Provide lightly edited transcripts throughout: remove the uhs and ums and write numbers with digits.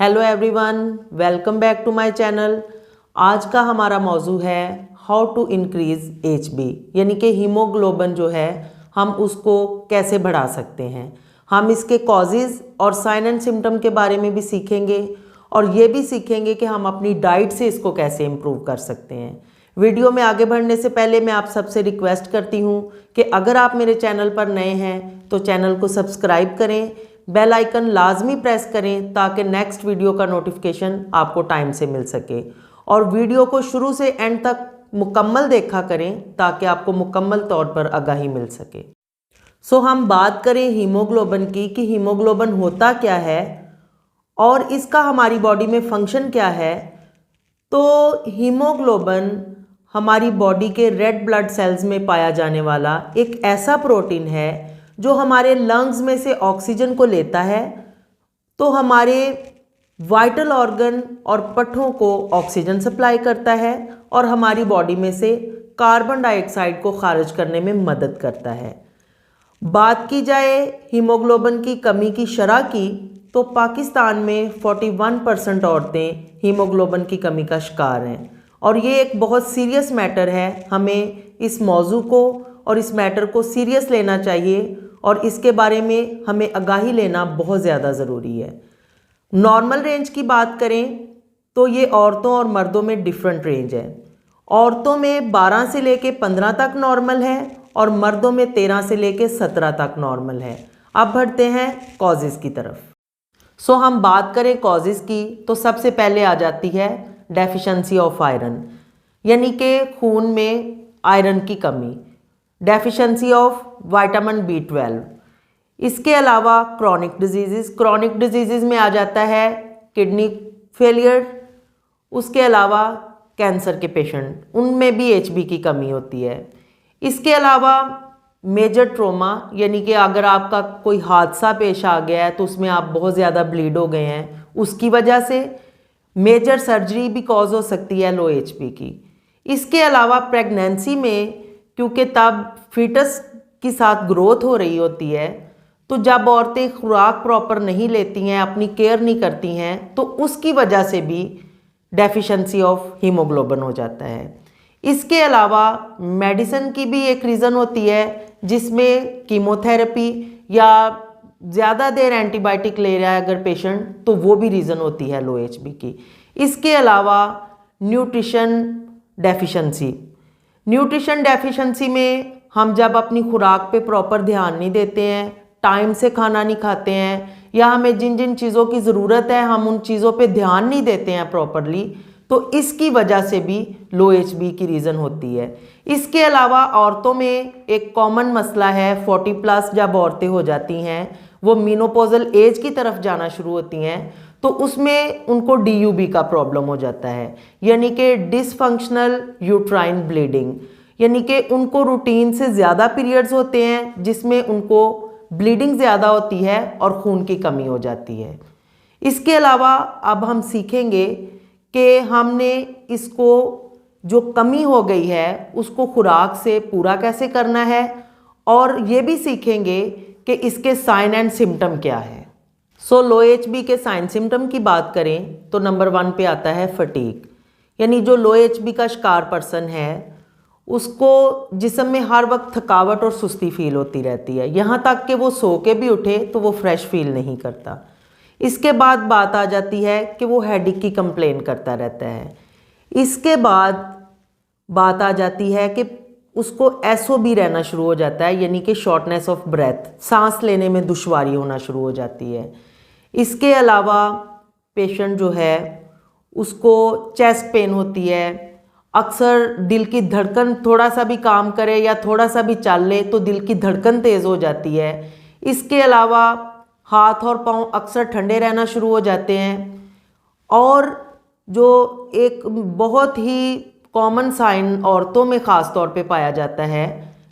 Hello everyone, welcome back to my channel. आज का हमारा मौजू है हाउ टू इंक्रीज एचबी, यानी कि हीमोग्लोबिन जो है हम उसको कैसे बढ़ा सकते हैं। हम इसके कॉजेज़ और साइन एंड सिम्टम के बारे में भी सीखेंगे और ये भी सीखेंगे कि हम अपनी डाइट से इसको कैसे इम्प्रूव कर सकते हैं। वीडियो में आगे बढ़ने से पहले मैं आप सबसे रिक्वेस्ट करती हूँ कि अगर आप मेरे चैनल पर नए हैं तो चैनल को सब्सक्राइब करें, बेल आइकन लाजमी प्रेस करें ताकि नेक्स्ट वीडियो का नोटिफिकेशन आपको टाइम से मिल सके, और वीडियो को शुरू से एंड तक मुकम्मल देखा करें ताकि आपको मुकम्मल तौर पर आगाही मिल सके। हम बात करें हीमोग्लोबिन की कि हीमोग्लोबिन होता क्या है और इसका हमारी बॉडी में फंक्शन क्या है। तो हीमोग्लोबिन हमारी बॉडी के रेड ब्लड सेल्स में पाया जाने वाला एक ऐसा प्रोटीन है जो हमारे लंग्स में से ऑक्सीजन को लेता है, तो हमारे वाइटल ऑर्गन और पट्ठों को ऑक्सीजन सप्लाई करता है और हमारी बॉडी में से कार्बन डाइऑक्साइड को खारिज करने में मदद करता है। बात की जाए हीमोग्लोबिन की कमी की शरह की, तो पाकिस्तान में 41% औरतें हीमोग्लोबिन की कमी का शिकार हैं और ये एक बहुत सीरियस मैटर है। हमें इस मौजू को और इस मैटर को सीरियस लेना चाहिए और इसके बारे में हमें आगाही लेना बहुत ज़्यादा ज़रूरी है। नॉर्मल रेंज की बात करें तो ये औरतों और मर्दों में डिफरेंट रेंज है। औरतों में 12 से लेके 15 तक नॉर्मल है और मर्दों में 13 से लेके 17 तक नॉर्मल है। अब बढ़ते हैं कॉजेज़ की तरफ। हम बात करें कॉजेज़ की तो सबसे पहले आ जाती है डेफिशिएंसी ऑफ आयरन, यानी कि खून में आयरन की कमी, डेफिशिएंसी ऑफ विटामिन B12। इसके अलावा क्रॉनिक डिजीज़ में आ जाता है किडनी फेलियर। उसके अलावा कैंसर के पेशेंट, उनमें भी HB की कमी होती है। इसके अलावा मेजर ट्रोमा, यानी कि अगर आपका कोई हादसा पेश आ गया है तो उसमें आप बहुत ज़्यादा ब्लीड हो गए हैं, उसकी वजह से मेजर सर्जरी भी कॉज हो सकती है लो HB की। इसके अलावा प्रेगनेंसी में, क्योंकि तब फीटस के साथ ग्रोथ हो रही होती है, तो जब औरतें खुराक प्रॉपर नहीं लेती हैं, अपनी केयर नहीं करती हैं, तो उसकी वजह से भी डेफिशिएंसी ऑफ हीमोग्लोबिन हो जाता है। इसके अलावा मेडिसिन की भी एक रीज़न होती है जिसमें कीमोथेरेपी या ज़्यादा देर एंटीबायोटिक ले रहा है अगर पेशेंट, तो वो भी रीज़न होती है लो HB की। इसके अलावा न्यूट्रिशन डेफिशिएंसी में हम जब अपनी खुराक पे प्रॉपर ध्यान नहीं देते हैं, टाइम से खाना नहीं खाते हैं, या हमें जिन जिन चीज़ों की ज़रूरत है हम उन चीज़ों पे ध्यान नहीं देते हैं प्रॉपरली, तो इसकी वजह से भी लो HB की रीज़न होती है। इसके अलावा औरतों में एक कॉमन मसला है 40+ जब औरतें हो जाती हैं, वो मीनोपॉजल एज की तरफ जाना शुरू होती हैं, तो उसमें उनको DUB का प्रॉब्लम हो जाता है, यानी कि डिसफंक्शनल यूट्राइन ब्लीडिंग, यानी कि उनको रूटीन से ज़्यादा पीरियड्स होते हैं जिसमें उनको ब्लीडिंग ज़्यादा होती है और खून की कमी हो जाती है। इसके अलावा अब हम सीखेंगे कि हमने इसको जो कमी हो गई है उसको खुराक से पूरा कैसे करना है, और ये भी सीखेंगे कि इसके साइन एंड सिम्टम क्या है। लो HB के साइन सिम्टम की बात करें तो नंबर 1 पे आता है फटीग, यानी जो लो HB का शिकार पर्सन है उसको जिस्म में हर वक्त थकावट और सुस्ती फील होती रहती है, यहाँ तक कि वो सो के भी उठे तो वो फ्रेश फील नहीं करता। इसके बाद बात आ जाती है कि वो हेडेक की कंप्लेन करता रहता है। इसके बाद बात आ जाती है कि उसको SOB रहना शुरू हो जाता है, यानी कि शॉर्टनेस ऑफ ब्रेथ, सांस लेने में दुश्वारी होना शुरू हो जाती है। इसके अलावा पेशेंट जो है उसको चेस्ट पेन होती है, अक्सर दिल की धड़कन थोड़ा सा भी काम करे या थोड़ा सा भी चल ले तो दिल की धड़कन तेज़ हो जाती है। इसके अलावा हाथ और पाँव अक्सर ठंडे रहना शुरू हो जाते हैं, और जो एक बहुत ही कॉमन साइन औरतों में ख़ास तौर पे पाया जाता है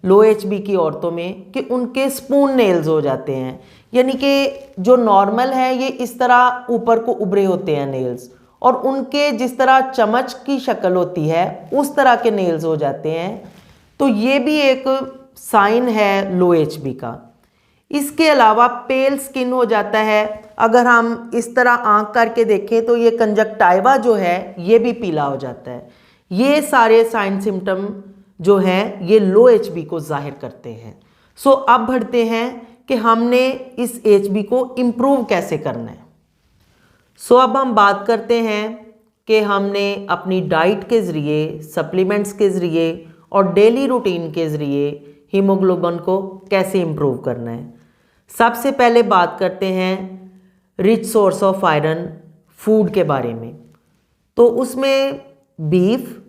लो HB की औरतों में कि उनके स्पून नेल्स हो जाते हैं, यानी कि जो नॉर्मल है ये इस तरह ऊपर को उभरे होते हैं नेल्स, और उनके जिस तरह चम्मच की शक्ल होती है उस तरह के नेल्स हो जाते हैं, तो ये भी एक साइन है लो HB का। इसके अलावा पेल स्किन हो जाता है, अगर हम इस तरह आंख करके देखें तो ये कंजक्टाइवा जो है ये भी पीला हो जाता है। ये सारे साइन सिम्टम जो हैं ये लो एचबी को जाहिर करते हैं। सो अब बढ़ते हैं कि हमने इस एचबी को इम्प्रूव कैसे करना है। सो अब हम बात करते हैं कि हमने अपनी डाइट के ज़रिए, सप्लीमेंट्स के ज़रिए और डेली रूटीन के ज़रिए हीमोग्लोबिन को कैसे इम्प्रूव करना है। सबसे पहले बात करते हैं rich source of iron food के बारे में। तो उसमें बीफ,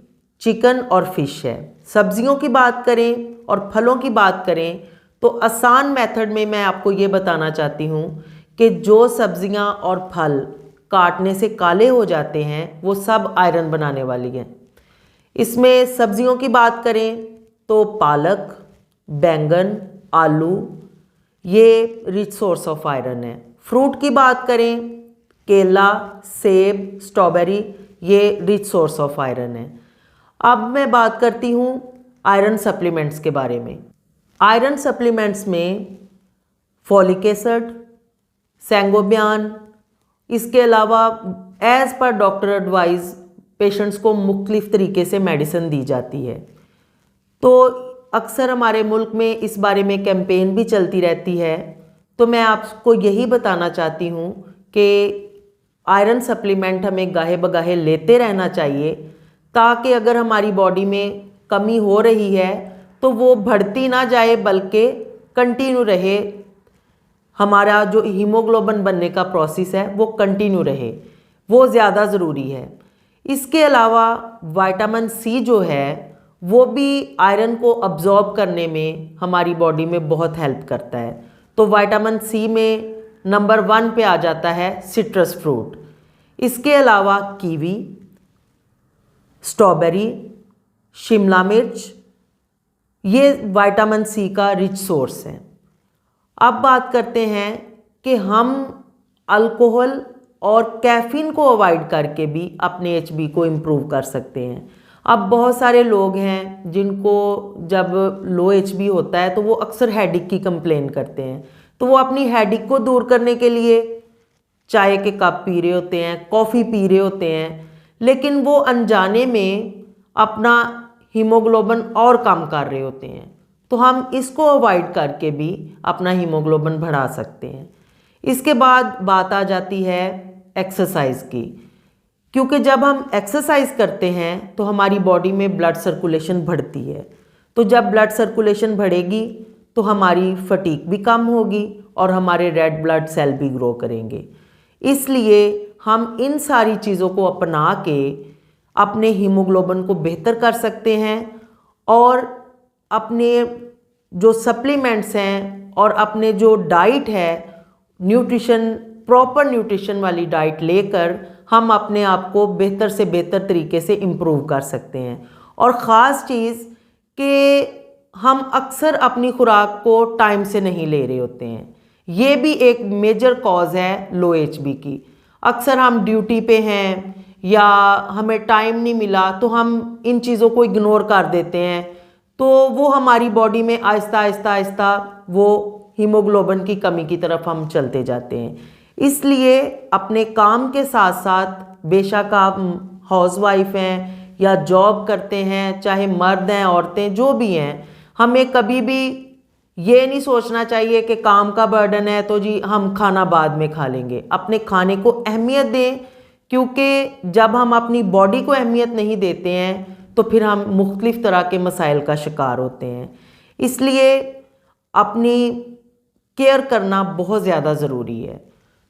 चिकन और फिश है। सब्जियों की बात करें और फलों की बात करें तो आसान मेथड में मैं आपको ये बताना चाहती हूँ कि जो सब्जियाँ और फल काटने से काले हो जाते हैं वो सब आयरन बनाने वाली हैं। इसमें सब्जियों की बात करें तो पालक, बैंगन, आलू ये रिच सोर्स ऑफ आयरन है। फ्रूट की बात करें केला, सेब, स्ट्रॉबेरी ये रिच सोर्स ऑफ आयरन है। अब मैं बात करती हूँ आयरन सप्लीमेंट्स के बारे में। आयरन सप्लीमेंट्स में फॉलिक एसिड, सेंगोबियान, इसके अलावा as per doctor advice patients को मुख्तलिफ तरीके से मेडिसिन दी जाती है। तो अक्सर हमारे मुल्क में इस बारे में कैंपेन भी चलती रहती है। तो मैं आपको यही बताना चाहती हूँ कि आयरन सप्लीमेंट हमें गाहे बगाहे लेते रहना चाहिए ताकि अगर हमारी बॉडी में कमी हो रही है तो वो बढ़ती ना जाए बल्कि कंटिन्यू रहे। हमारा जो हीमोग्लोबिन बनने का प्रोसेस है वो कंटिन्यू रहे, वो ज़्यादा ज़रूरी है। इसके अलावा विटामिन सी जो है वो भी आयरन को अब्जॉर्ब करने में हमारी बॉडी में बहुत हेल्प करता है। तो विटामिन सी में नंबर 1 पे आ जाता है सिट्रस फ्रूट। इसके अलावा कीवी, स्ट्रॉबेरी, शिमला मिर्च ये विटामिन सी का रिच सोर्स है। अब बात करते हैं कि हम अल्कोहल और कैफ़ीन को अवॉइड करके भी अपने एचबी को इम्प्रूव कर सकते हैं। अब बहुत सारे लोग हैं जिनको जब लो एचबी होता है तो वो अक्सर हेडेक की कंप्लेन करते हैं। तो वो अपनी हेडेक को दूर करने के लिए चाय के कप पी रहे होते हैं, कॉफ़ी पी रहे होते हैं, लेकिन वो अनजाने में अपना हीमोग्लोबिन और कम कर रहे होते हैं। तो हम इसको अवॉइड करके भी अपना हीमोग्लोबिन बढ़ा सकते हैं। इसके बाद बात आ जाती है एक्सरसाइज की, क्योंकि जब हम एक्सरसाइज करते हैं तो हमारी बॉडी में ब्लड सर्कुलेशन बढ़ती है। तो जब ब्लड सर्कुलेशन बढ़ेगी तो हमारी फटीग भी कम होगी और हमारे रेड ब्लड सेल भी ग्रो करेंगे। इसलिए हम इन सारी चीज़ों को अपना के अपने हीमोग्लोबिन को बेहतर कर सकते हैं और अपने जो सप्लीमेंट्स हैं और अपने जो डाइट है, न्यूट्रिशन, प्रॉपर न्यूट्रिशन वाली डाइट लेकर हम अपने आप को बेहतर से बेहतर तरीके से इम्प्रूव कर सकते हैं। और ख़ास चीज़ कि हम अक्सर अपनी खुराक को टाइम से नहीं ले रहे होते हैं। ये भी एक मेजर कॉज है लो एचबी की। अक्सर हम ड्यूटी पे हैं या हमें टाइम नहीं मिला तो हम इन चीज़ों को इग्नोर कर देते हैं, तो वो हमारी बॉडी में आहिस्ता आहिस्ता आहिस्ता वो हीमोग्लोबिन की कमी की तरफ हम चलते जाते हैं। इसलिए अपने काम के साथ साथ, बेशक आप हाउसवाइफ हैं या जॉब करते हैं, चाहे मर्द हैं औरतें जो भी हैं, हमें कभी भी ये नहीं सोचना चाहिए कि काम का बर्डन है तो जी हम खाना बाद में खा लेंगे। अपने खाने को अहमियत दें, क्योंकि जब हम अपनी बॉडी को अहमियत नहीं देते हैं तो फिर हम मुख्तलिफ तरह के मसाइल का शिकार होते हैं। इसलिए अपनी केयर करना बहुत ज़्यादा ज़रूरी है।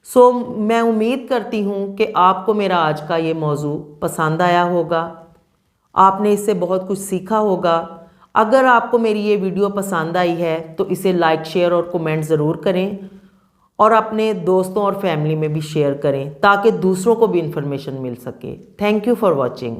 सो मैं उम्मीद करती हूँ कि आपको मेरा आज का ये मौजू पसंद आया होगा, आपने इससे बहुत कुछ सीखा होगा। अगर आपको मेरी ये वीडियो पसंद आई है तो इसे लाइक, शेयर और कमेंट ज़रूर करें और अपने दोस्तों और फैमिली में भी शेयर करें ताकि दूसरों को भी इंफॉर्मेशन मिल सके। Thank you for watching.